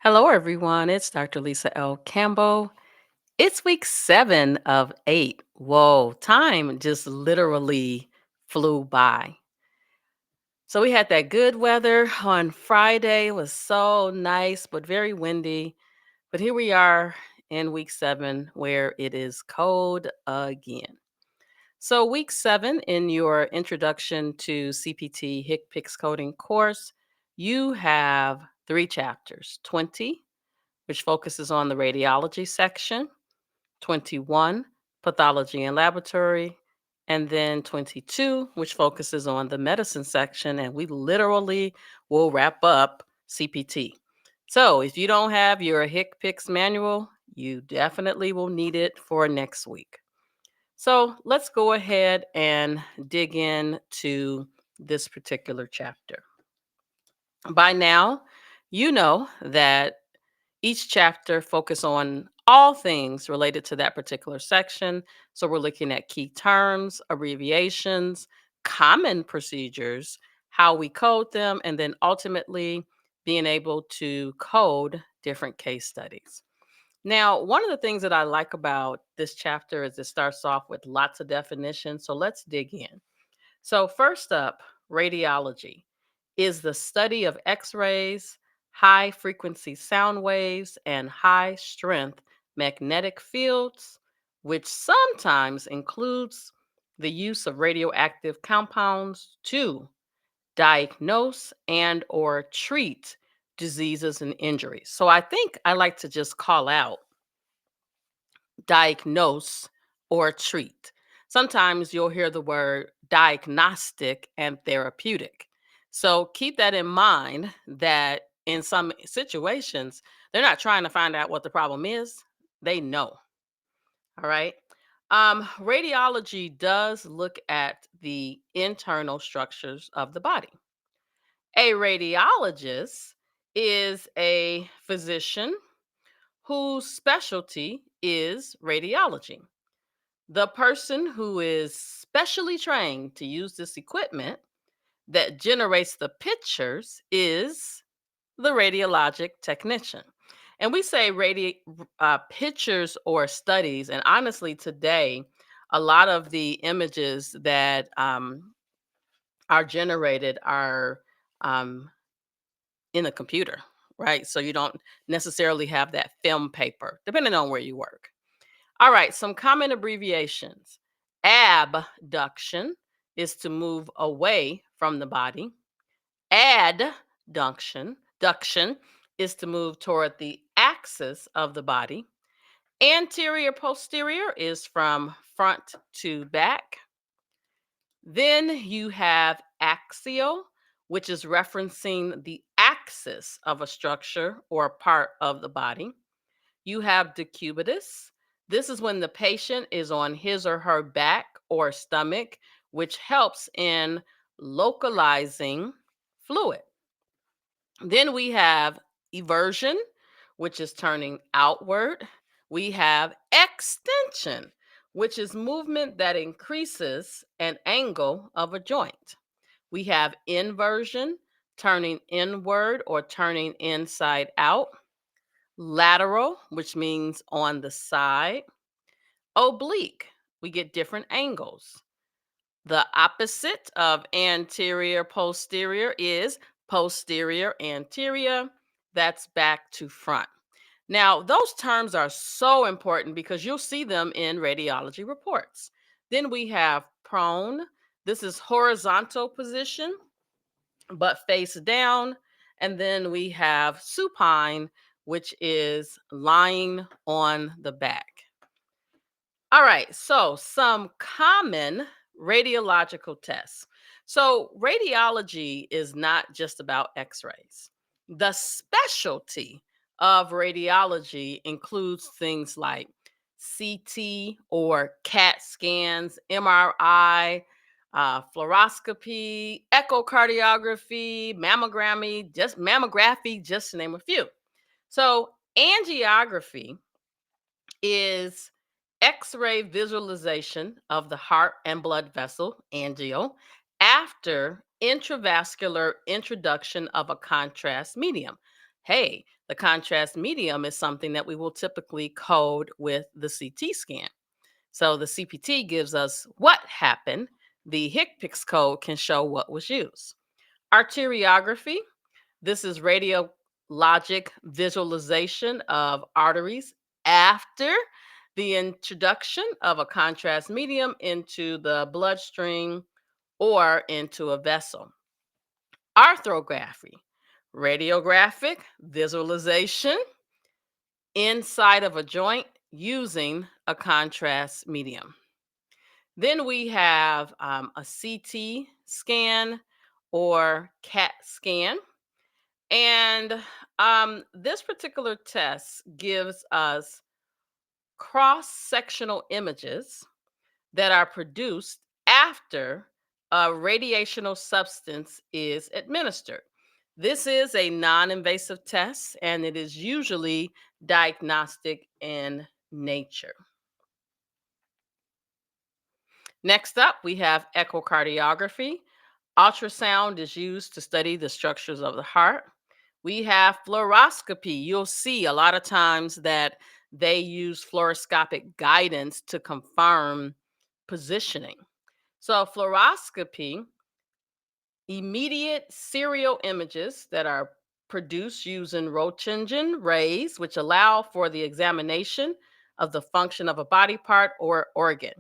Hello, everyone. It's Dr. Lisa L. Campbell. It's week 7 of 8. Whoa, time just literally flew by. So, we had that good weather on Friday. It was so nice, but very windy. But here we are in week 7 where it is cold again. So, week 7 in your introduction to CPT HCPCS coding course, you have 3 chapters: 20, which focuses on the radiology section, 21, pathology and laboratory, and then 22, which focuses on the medicine section. And we literally will wrap up CPT. So if you don't have your HCPCS manual, you definitely will need it for next week. So let's go ahead and dig into this particular chapter. By now, you know that each chapter focus on all things related to that particular section. So we're looking at key terms, abbreviations, common procedures, how we code them, and then ultimately being able to code different case studies. Now, one of the things that I like about this chapter is it starts off with lots of definitions. So let's dig in. So, first up, radiology is the study of x rays, high frequency sound waves, and high strength magnetic fields, which sometimes includes the use of radioactive compounds to diagnose and or treat diseases and injuries. So I think I like to just call out diagnose or treat. Sometimes you'll hear the word diagnostic and therapeutic. So keep that in mind that in some situations, they're not trying to find out what the problem is, they know. All right. Radiology does look at the internal structures of the body. A radiologist is a physician whose specialty is radiology. The person who is specially trained to use this equipment that generates the pictures is the radiologic technician. And we say pictures or studies. And honestly, today, a lot of the images that are generated are um, in a computer, right? So you don't necessarily have that film paper, depending on where you work. All right, some common abbreviations. Abduction is to move away from the body. Adduction is to move toward the axis of the body. Anterior posterior is from front to back. Then you have axial, which is referencing the axis of a structure or part of the body. You have decubitus. This is when the patient is on his or her back or stomach, which helps in localizing fluid. Then we have eversion, which is turning outward. We have extension, which is movement that increases an angle of a joint. We have inversion, turning inward or turning inside out. Lateral, which means on the side. Oblique, we get different angles. The opposite of anterior posterior is posterior anterior. That's back to front. Now, those terms are so important because you'll see them in radiology reports. Then we have prone. This is horizontal position, but face down. And then we have supine, which is lying on the back. All right, so some common radiological tests. So, radiology is not just about x rays. The specialty of radiology includes things like CT or CAT scans, MRI, fluoroscopy, echocardiography, mammography, just to name a few. So, angiography is X-ray visualization of the heart and blood vessel, angio, after intravascular introduction of a contrast medium. hey, the contrast medium is something that we will typically code with the CT scan. So the CPT gives us what happened. The HCPCS code can show what was used. Arteriography, this is radiologic visualization of arteries after the introduction of a contrast medium into the bloodstream or into a vessel. Arthrography, radiographic visualization inside of a joint using a contrast medium. Then we have a CT scan or CAT scan. And this particular test gives us cross sectional images that are produced after a radiational substance is administered. This is a non invasive test and it is usually diagnostic in nature. Next up, we have echocardiography. Ultrasound is used to study the structures of the heart. We have fluoroscopy. You'll see a lot of times that they use fluoroscopic guidance to confirm positioning. So, fluoroscopy, immediate serial images that are produced using Roentgen rays, which allow for the examination of the function of a body part or organ.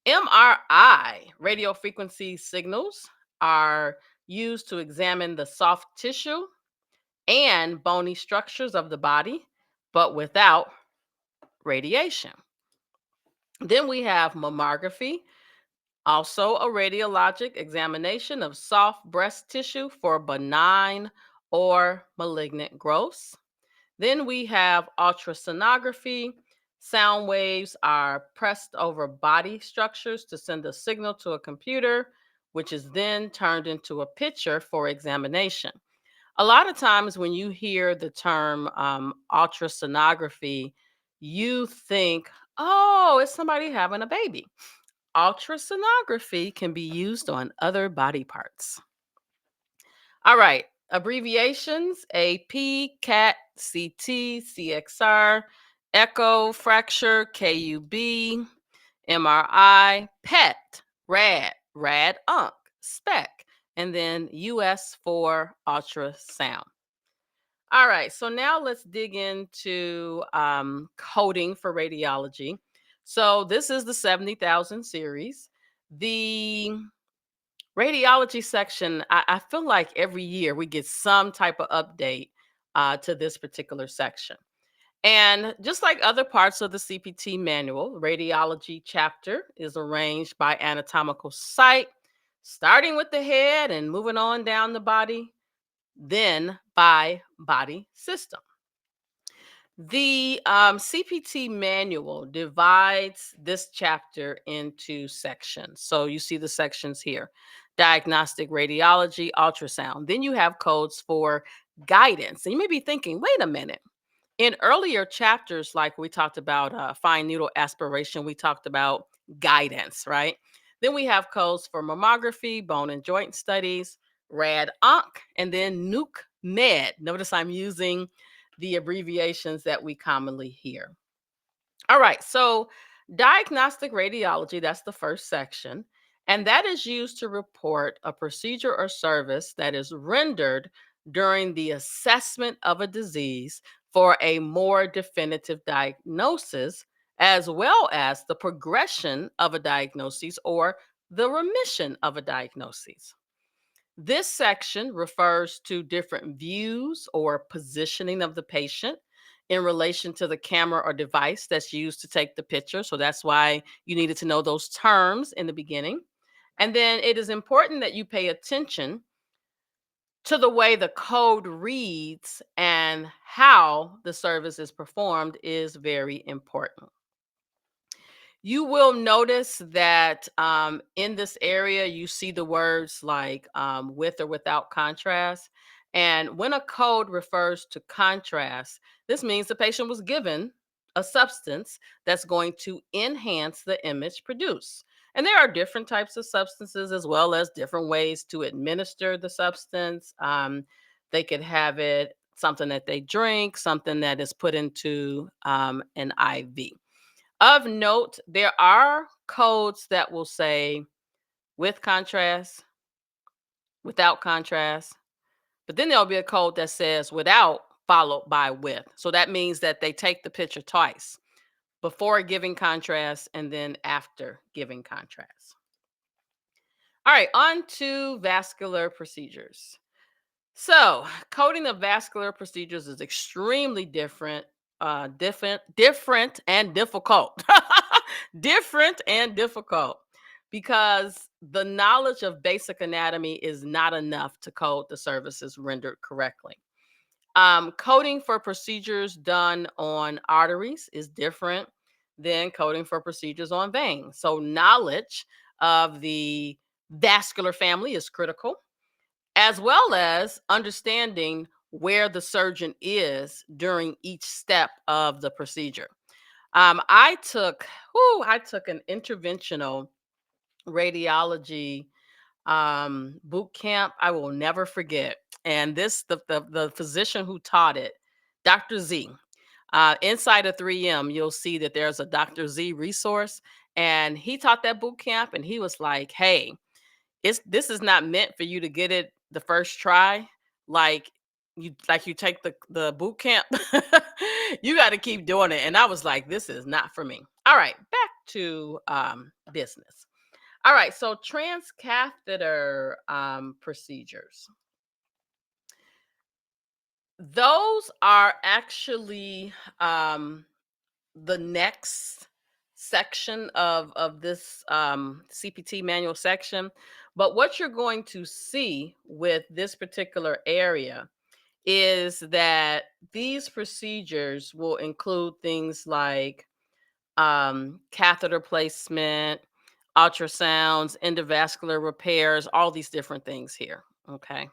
MRI, radio frequency signals, are used to examine the soft tissue and bony structures of the body, but without radiation. Then we have mammography, also a radiologic examination of soft breast tissue for benign or malignant growths. Then we have ultrasonography. Sound waves are pressed over body structures to send a signal to a computer, which is then turned into a picture for examination. A lot of times when you hear the term ultrasonography, you think, oh, it's somebody having a baby. Ultrasonography can be used on other body parts. All right, abbreviations: AP, CAT, CT, CXR, echo, fracture, KUB, MRI, PET, rad, SPEC, and then US for ultrasound. All right, so now let's dig into coding for radiology. So this is the 70,000 series. The radiology section, I feel like every year we get some type of update to this particular section. And just like other parts of the CPT manual, radiology chapter is arranged by anatomical site, starting with the head and moving on down the body, then by body system. The CPT manual divides this chapter into sections. So you see the sections here: diagnostic radiology, ultrasound. Then you have codes for guidance. And you may be thinking, wait a minute. In earlier chapters, like we talked about fine needle aspiration, we talked about guidance, right? Then we have codes for mammography, bone and joint studies, rad-onc, and then nuke med. Notice I'm using the abbreviations that we commonly hear. All right, so diagnostic radiology, that's the first section, and that is used to report a procedure or service that is rendered during the assessment of a disease for a more definitive diagnosis, as well as the progression of a diagnosis or the remission of a diagnosis. This section refers to different views or positioning of the patient in relation to the camera or device that's used to take the picture. So that's why you needed to know those terms in the beginning. And then it is important that you pay attention to the way the code reads and how the service is performed is very important. You will notice that in this area, you see the words like with or without contrast. And when a code refers to contrast, this means the patient was given a substance that's going to enhance the image produced. And there are different types of substances as well as different ways to administer the substance. They could have it something that they drink, something that is put into an IV. Of note, there are codes that will say with contrast, without contrast, but then there'll be a code that says without followed by with. So that means that they take the picture twice, before giving contrast and then after giving contrast. All right, on to vascular procedures. So, coding of vascular procedures is extremely different and difficult. Different and difficult because the knowledge of basic anatomy is not enough to code the services rendered correctly. Coding for procedures done on arteries is different than coding for procedures on veins. So, knowledge of the vascular family is critical, as well as understanding where the surgeon is during each step of the procedure. I took an interventional radiology boot camp I will never forget. And the physician who taught it, Dr. Z. Inside of 3M, you'll see that there's a Dr. Z resource, and he taught that boot camp, and he was like, "Hey, it's this is not meant for you to get it the first try. Like you take the boot camp, you got to keep doing it." And I was like, "This is not for me." All right, back to business. All right, so transcatheter procedures. Those are actually the next section of this CPT manual section. But what you're going to see with this particular area is that these procedures will include things like catheter placement, ultrasounds, endovascular repairs, all these different things here. Okay.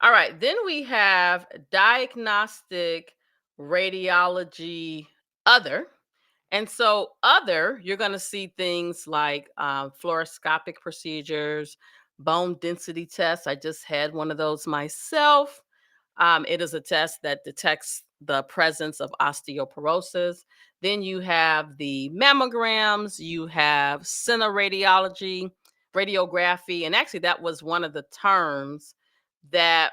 All right. Then we have diagnostic radiology other. And so, other, you're going to see things like fluoroscopic procedures, bone density tests. I just had one of those myself. It is a test that detects the presence of osteoporosis. Then you have the mammograms, you have center radiology, radiography. And actually, that was one of the terms that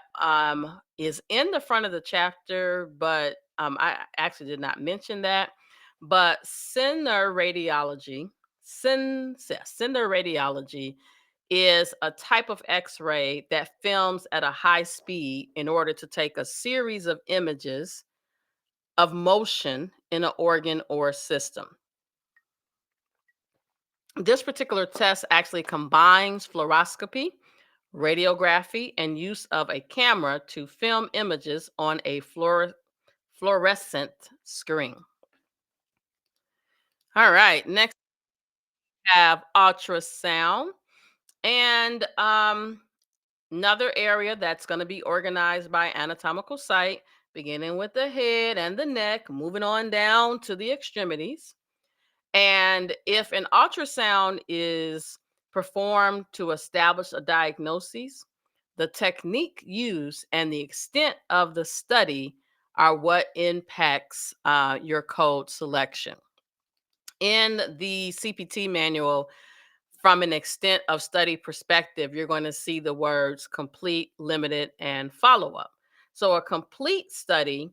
is in the front of the chapter, but I actually did not mention that. But center radiology is a type of X-ray that films at a high speed in order to take a series of images of motion in an organ or system. This particular test actually combines fluoroscopy, radiography, and use of a camera to film images on a fluorescent screen. All right, next we have ultrasound. And another area that's going to be organized by anatomical site, beginning with the head and the neck, moving on down to the extremities. And if an ultrasound is performed to establish a diagnosis, the technique used and the extent of the study are what impacts your code selection. In the CPT manual, from an extent of study perspective, you're going to see the words complete, limited, and follow up. So, a complete study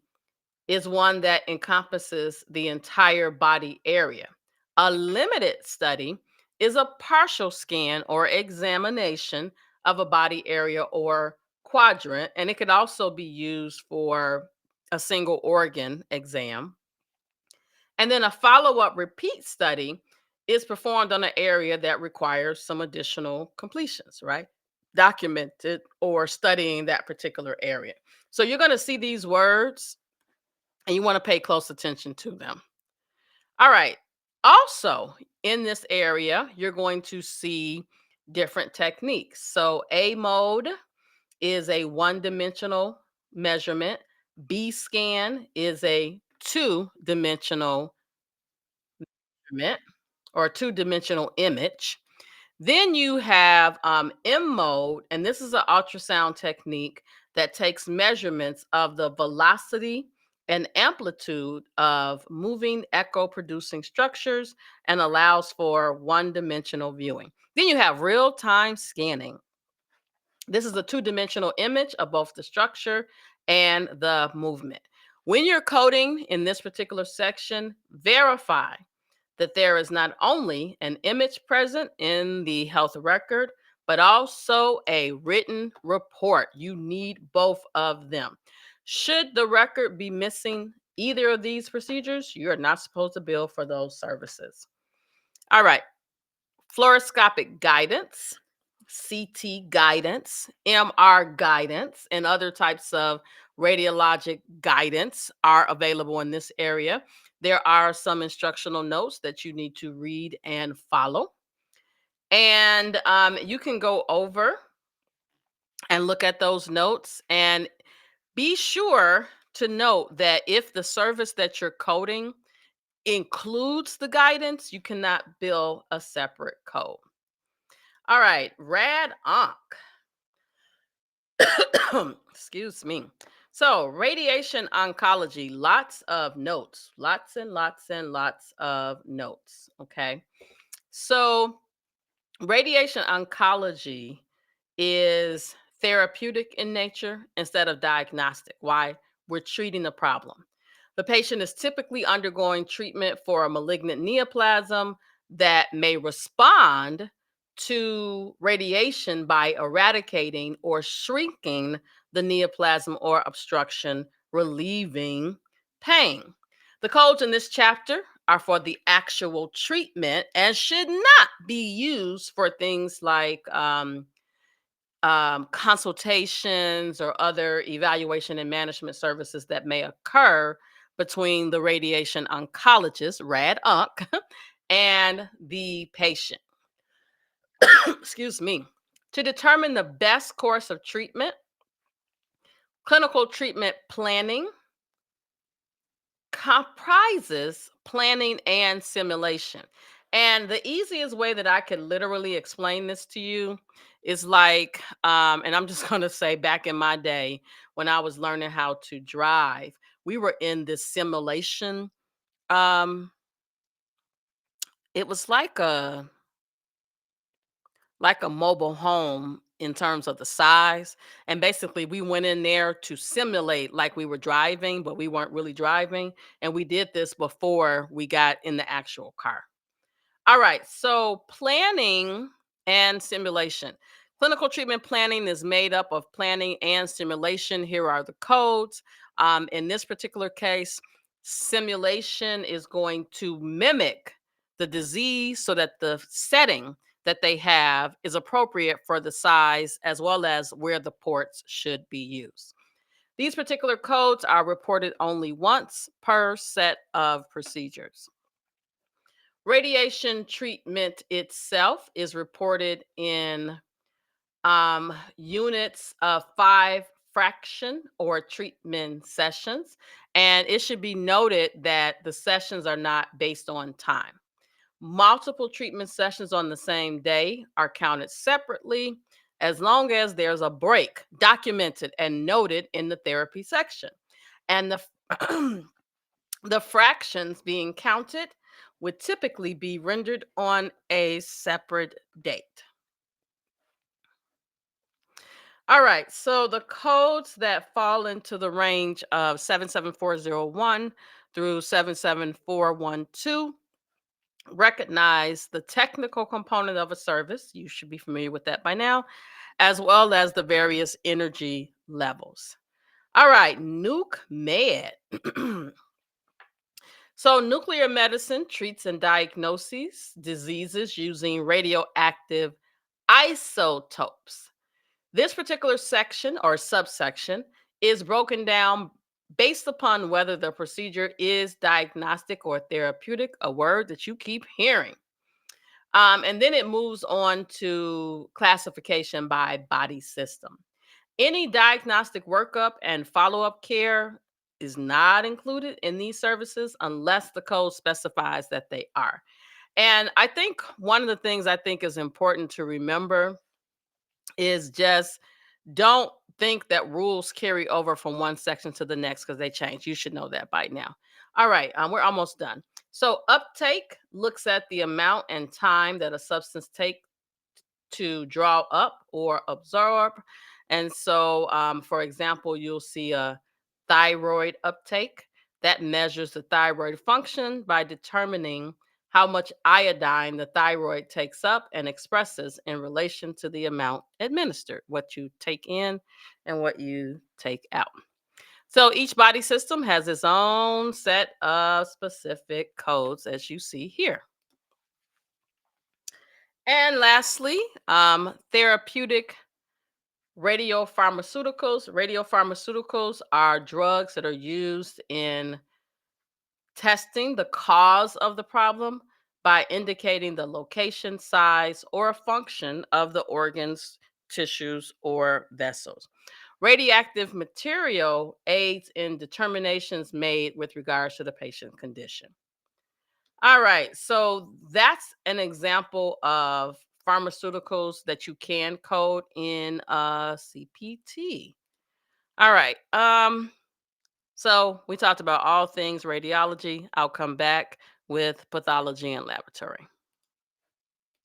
is one that encompasses the entire body area. A limited study is a partial scan or examination of a body area or quadrant, and it could also be used for a single organ exam. And then a follow up repeat study is performed on an area that requires some additional completions, right? Documented or studying that particular area. So you're going to see these words and you want to pay close attention to them. All right. Also, in this area, you're going to see different techniques. So, A mode is a one dimensional measurement, B scan is a two-dimensional measurement or two-dimensional image. Then you have M mode, and this is an ultrasound technique that takes measurements of the velocity and amplitude of moving echo producing structures and allows for one dimensional viewing. Then you have real time scanning. This is a two-dimensional image of both the structure and the movement. When you're coding in this particular section, verify that there is not only an image present in the health record, but also a written report. You need both of them. Should the record be missing either of these procedures, you're not supposed to bill for those services. All right, fluoroscopic guidance, CT guidance, MR guidance, and other types of radiologic guidance are available in this area. There are some instructional notes that you need to read and follow. And you can go over and look at those notes and be sure to note that if the service that you're coding includes the guidance, you cannot bill a separate code. All right, rad onc. Excuse me. So, radiation oncology, lots of notes, lots and lots and lots of notes. Okay. So, radiation oncology is therapeutic in nature instead of diagnostic. Why? We're treating the problem. The patient is typically undergoing treatment for a malignant neoplasm that may respond to radiation by eradicating or shrinking the neoplasm or obstruction, relieving pain. The codes in this chapter are for the actual treatment and should not be used for things like consultations or other evaluation and management services that may occur between the radiation oncologist, rad onc, and the patient. Excuse me. To determine the best course of treatment, clinical treatment planning comprises planning and simulation. And the easiest way that I could literally explain this to you is like, and I'm just going to say back in my day when I was learning how to drive, we were in this simulation. Um, it was like a mobile home in terms of the size. And basically, we went in there to simulate like we were driving, but we weren't really driving. And we did this before we got in the actual car. All right, so planning and simulation. Clinical treatment planning is made up of planning and simulation. Here are the codes. In this particular case, simulation is going to mimic the disease so that the setting that they have is appropriate for the size as well as where the ports should be used. These particular codes are reported only once per set of procedures. Radiation treatment itself is reported in units of 5 fraction or treatment sessions. And it should be noted that the sessions are not based on time. Multiple treatment sessions on the same day are counted separately as long as there's a break documented and noted in the therapy section. And the the fractions being counted would typically be rendered on a separate date. All right, so the codes that fall into the range of 77401 through 77412 recognize the technical component of a service. You should be familiar with that by now, as well as the various energy levels. All right, nuke med. So, nuclear medicine treats and diagnoses diseases using radioactive isotopes. This particular section or subsection is broken down based upon whether the procedure is diagnostic or therapeutic, a word that you keep hearing. And then it moves on to classification by body system. Any diagnostic workup and follow up care is not included in these services unless the code specifies that they are. And I think one of the things I think is important to remember is just don't think that rules carry over from one section to the next because they change. You should know that by now. All right, we're almost done. So uptake looks at the amount and time that a substance takes to draw up or absorb. And so, for example, you'll see a thyroid uptake that measures the thyroid function by determining how much iodine the thyroid takes up and expresses in relation to the amount administered, what you take in and what you take out. So each body system has its own set of specific codes, as you see here. And lastly, therapeutic radiopharmaceuticals. Radiopharmaceuticals are drugs that are used in testing the cause of the problem by indicating the location, size, or function of the organs, tissues, or vessels. Radioactive material aids in determinations made with regards to the patient condition. All right, so that's an example of pharmaceuticals that you can code in CPT. All right, so we talked about all things radiology. I'll come back with pathology and laboratory.